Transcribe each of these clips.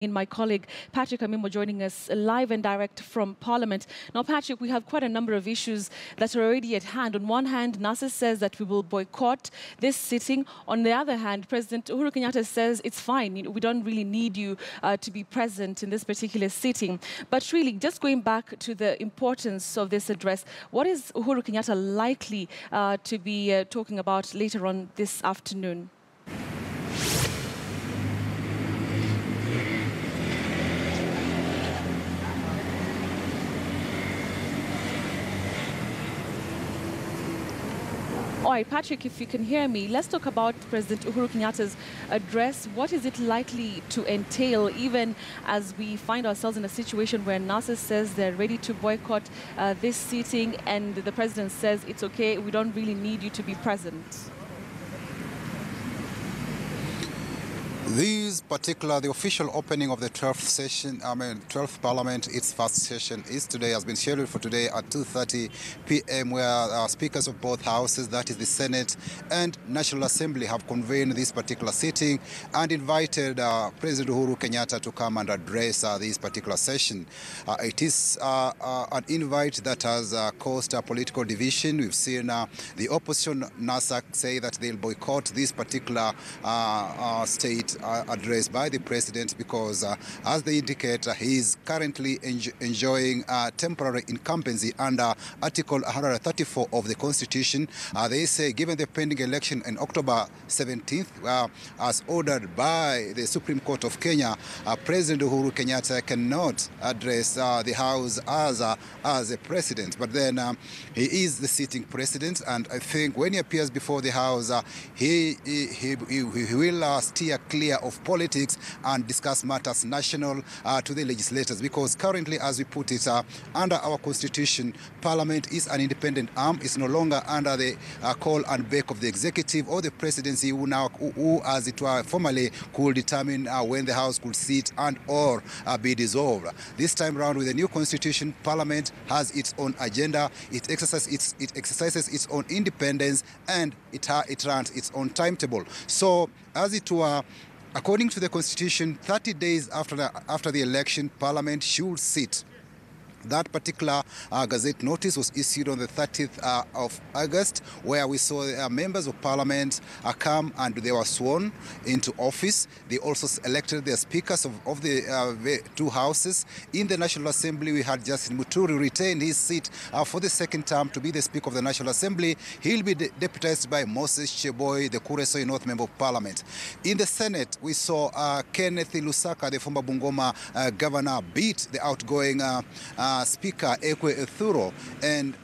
In my colleague Patrick Amimo joining us live and direct from Parliament. Now, Patrick, we have quite a number of issues that are already at hand. On one hand, NASA says that we will boycott this sitting. On the other hand, President Uhuru Kenyatta says it's fine. We don't really need you to be present in this particular sitting. But really, just going back to the importance of this address, what is Uhuru Kenyatta likely to be talking about later on this afternoon? All right, Patrick, if you can hear me, let's talk about President Uhuru Kenyatta's address. What is it likely to entail, even as we find ourselves in a situation where NASA says they're ready to boycott this sitting, and the president says it's okay, we don't really need you to be present? The official opening of the 12th Parliament, its first session is today, has been scheduled for today at 2:30 p.m. where speakers of both houses, that is the Senate and National Assembly, have convened this particular sitting and invited President Uhuru Kenyatta to come and address this particular session. It is an invite that has caused a political division. We've seen the opposition, NASA, say that they'll boycott this particular state address by the president because, as they indicate, he is currently enjoying temporary incumbency under Article 134 of the Constitution. They say, given the pending election on October 17th, as ordered by the Supreme Court of Kenya, President Uhuru Kenyatta cannot address the House as a president. But then he is the sitting president, and I think when he appears before the House, he will steer clear of politics and discuss matters national to the legislators, because currently, as we put it, under our constitution, Parliament is an independent arm. It's no longer under the call and beck of the executive or the presidency, who as it were formally could determine when the House could sit and or be dissolved. This time around, with the new constitution, Parliament has its own agenda. It exercises its own independence, and it runs its own timetable. So, as it were, according to the Constitution, 30 days after the election, Parliament should sit. That particular Gazette notice was issued on the 30th of August, where we saw members of Parliament come and they were sworn into office. They also elected their speakers of the two houses. In the National Assembly, we had Justin Muturi retain his seat for the second term to be the Speaker of the National Assembly. He'll be deputized by Moses Cheboy, the Kuresoi North Member of Parliament. In the Senate, we saw Kenneth Lusaka, the former Bungoma governor, beat the outgoing Speaker Ekwe Ethuro and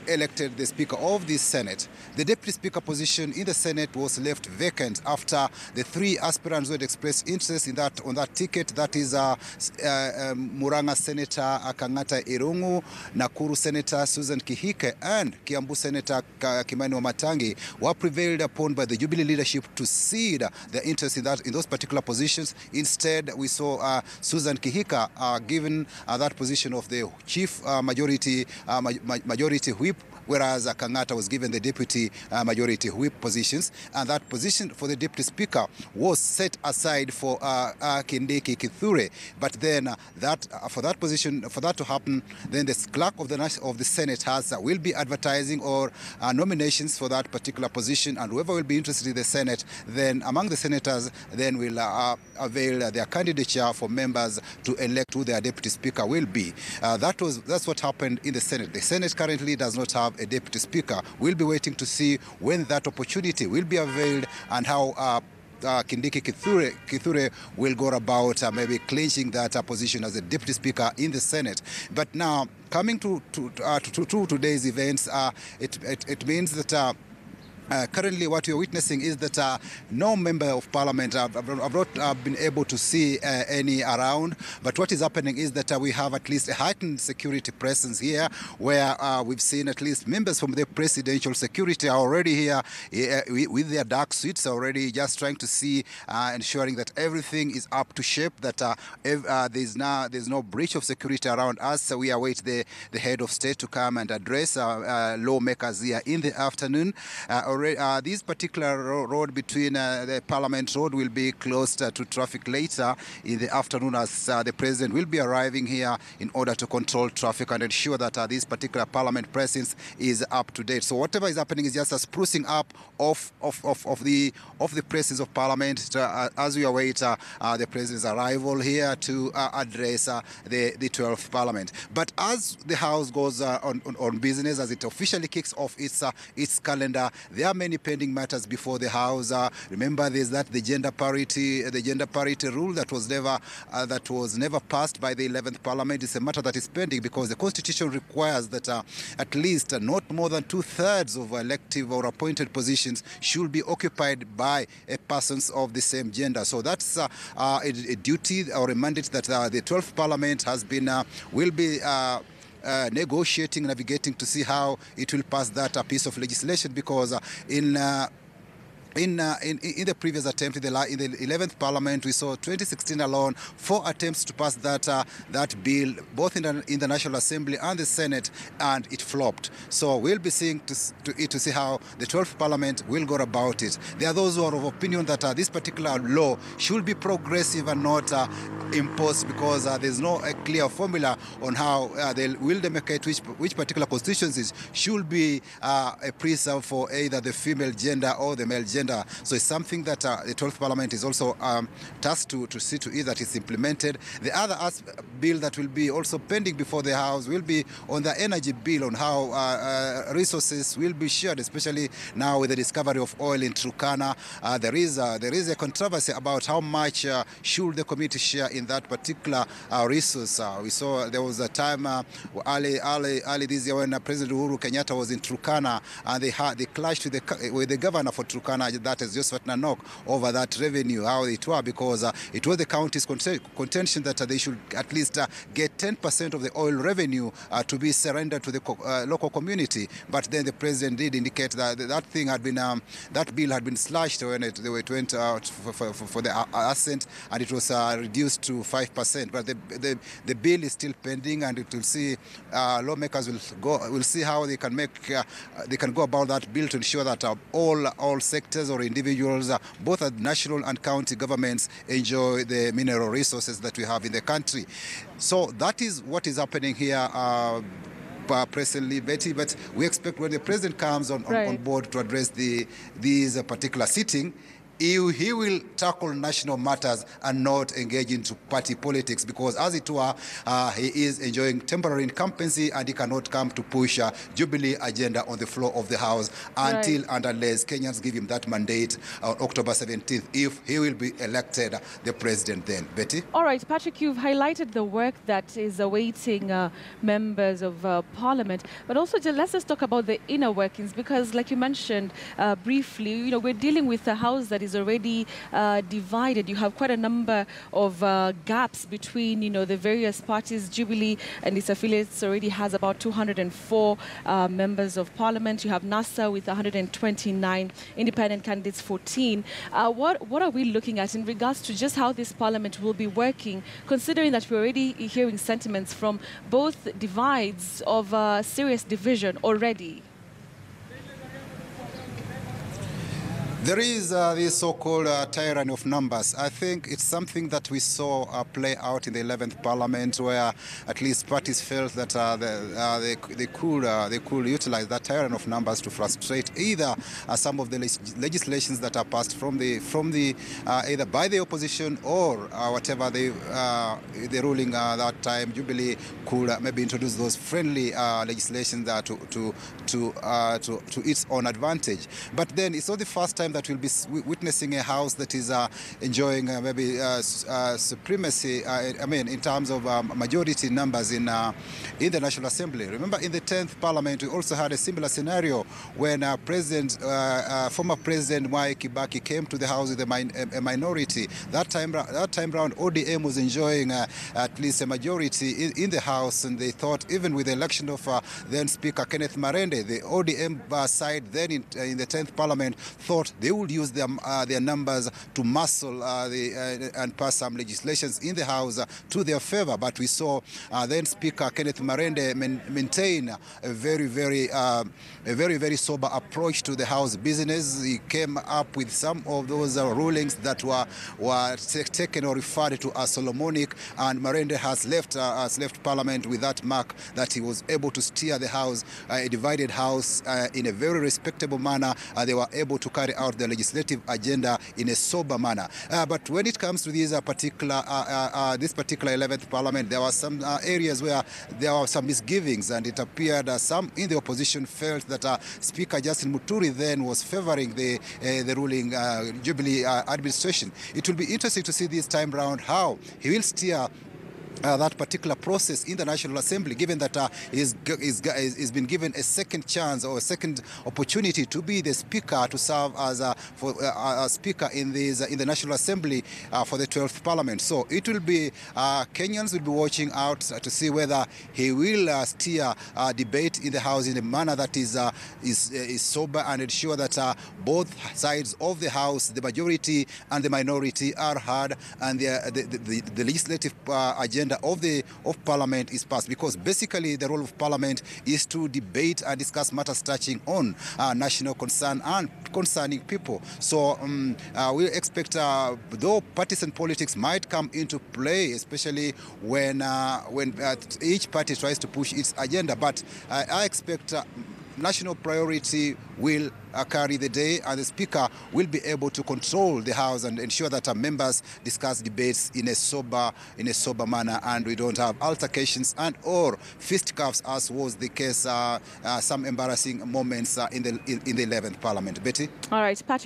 elected the Speaker of the Senate. The Deputy Speaker position in the Senate was left vacant after the three aspirants who had expressed interest on that ticket, that is Muranga Senator Kangata Irungu, Nakuru Senator Susan Kihike, and Kiambu Senator Kimani Wamatangi, were prevailed upon by the Jubilee leadership to cede their interest in those particular positions. Instead, we saw Susan Kihika given that position of the Chief Majority Whip, whereas Kangata was given the Deputy Majority Whip positions, and that position for the Deputy Speaker was set aside for Kindiki Kithure. But then for that position, for that to happen, then the clerk of the Senate will be advertising or nominations for that particular position, and whoever will be interested in the Senate, then among the senators, then will avail their candidature for members to elect who their Deputy Speaker will be. That's what happened in the Senate. The Senate currently does not have a Deputy Speaker. We'll be waiting to see when that opportunity will be availed and how Kindiki Kithure will go about maybe clinching that position as a Deputy Speaker in the Senate. But now, coming to today's events, it means that currently, what you're witnessing is that no member of Parliament have not been able to see any around. But what is happening is that we have at least a heightened security presence here, where we've seen at least members from the presidential security are already here with their dark suits, already just trying to see, ensuring that everything is up to shape, that there's no breach of security around us. So we await the head of state to come and address lawmakers here in the afternoon. this particular road between the Parliament Road will be closed to traffic later in the afternoon, as the President will be arriving here in order to control traffic and ensure that this particular Parliament presence is up to date. So whatever is happening is just a sprucing up of the presence of Parliament as we await the President's arrival here to address the 12th Parliament. But as the House goes on business, as it officially kicks off its calendar, there are many pending matters before the House. Remember, there's the gender parity rule that was never passed by the 11th Parliament. It's a matter that is pending because the Constitution requires that at least not more than 2/3 of elective or appointed positions should be occupied by persons of the same gender. So that's a duty or a mandate that the 12th Parliament will be negotiating, navigating to see how it will pass that piece of legislation, because in the previous attempt, in the 11th Parliament, we saw 2016 alone 4 attempts to pass that bill, both in the National Assembly and the Senate, and it flopped. So we'll be seeing to see how the 12th Parliament will go about it. There are those who are of opinion that this particular law should be progressive and not imposed, because there's no clear formula on how they will demarcate which particular constituencies should be a preserve for either the female gender or the male gender. So it's something that the 12th Parliament is also tasked to see to it that it's implemented. The other bill that will be also pending before the House will be on the energy bill, on how resources will be shared, especially now with the discovery of oil in Turkana. There is a controversy about how much should the community share in that particular resource. We saw there was a time early this year when President Uhuru Kenyatta was in Turkana, and they clashed with the governor for Turkana, that is Josephat Nanok, over that revenue, how it was, because it was the county's contention that they should at least get 10% of the oil revenue to be surrendered to the local community. But then the president did indicate that that bill had been slashed when it went out for the assent, and it was reduced to 5%. But the bill is still pending, and it will see lawmakers will see how they can go about that bill to ensure that all sectors or individuals, both at national and county governments, enjoy the mineral resources that we have in the country. So that is what is happening here presently, Betty. But we expect when the president comes on board to address these particular sitting, he will tackle national matters and not engage into party politics, because as it were, he is enjoying temporary incumbency, and he cannot come to push a Jubilee agenda on the floor of the House until and unless Kenyans give him that mandate on October 17th, if he will be elected the president then. Betty? All right, Patrick, you've highlighted the work that is awaiting members of Parliament, but also let's just talk about the inner workings, because like you mentioned briefly, we're dealing with a House that is already divided. You have quite a number of gaps between, the various parties. Jubilee and its affiliates already has about 204 members of Parliament. You have NASA with 129, independent candidates 14. What are we looking at in regards to just how this Parliament will be working, considering that we're already hearing sentiments from both divides of serious division already? There is this so-called tyranny of numbers. I think it's something that we saw play out in the 11th Parliament, where at least parties felt that they could utilize that tyranny of numbers to frustrate either some of the legislations that are passed from the either by the opposition or whatever the ruling that time. Jubilee could maybe introduce those friendly legislations to its own advantage. But then it's not the first time that we'll be witnessing a House that is enjoying maybe supremacy, in terms of majority numbers in the National Assembly. Remember, in the 10th Parliament, we also had a similar scenario when former President Mwai Kibaki came to the House with a minority. That time round, ODM was enjoying at least a majority in the House, and they thought, even with the election of then Speaker Kenneth Marende, the ODM side then in the 10th Parliament thought they would use their numbers to muscle and pass some legislations in the House to their favor. But we saw then Speaker Kenneth Marende maintain a very sober approach to the House business. He came up with some of those rulings that were taken or referred to as Solomonic, and Marende has left Parliament with that mark that he was able to steer the House, a divided House, in a very respectable manner. They were able to carry out the legislative agenda in a sober manner. But when it comes to this particular 11th Parliament, there were some areas where there were some misgivings, and it appeared some in the opposition felt that Speaker Justin Muturi then was favoring the ruling Jubilee administration. It will be interesting to see this time round how he will steer that particular process in the National Assembly, given that he's been given a second chance or a second opportunity to be the Speaker, to serve as a Speaker in the National Assembly for the 12th Parliament. So it will be, Kenyans will be watching out to see whether he will steer debate in the House in a manner that is sober and ensure that both sides of the House, the majority and the minority, are heard, and the legislative agenda of Parliament is passed, because basically the role of Parliament is to debate and discuss matters touching on national concern and concerning people. So we expect, though partisan politics might come into play, especially when each party tries to push its agenda, but I expect national priority will carry the day, and the Speaker will be able to control the House and ensure that our members discuss debates in a sober manner, and we don't have altercations and or fisticuffs, as was the case some embarrassing moments in the 11th Parliament. Betty? All right, Patrick.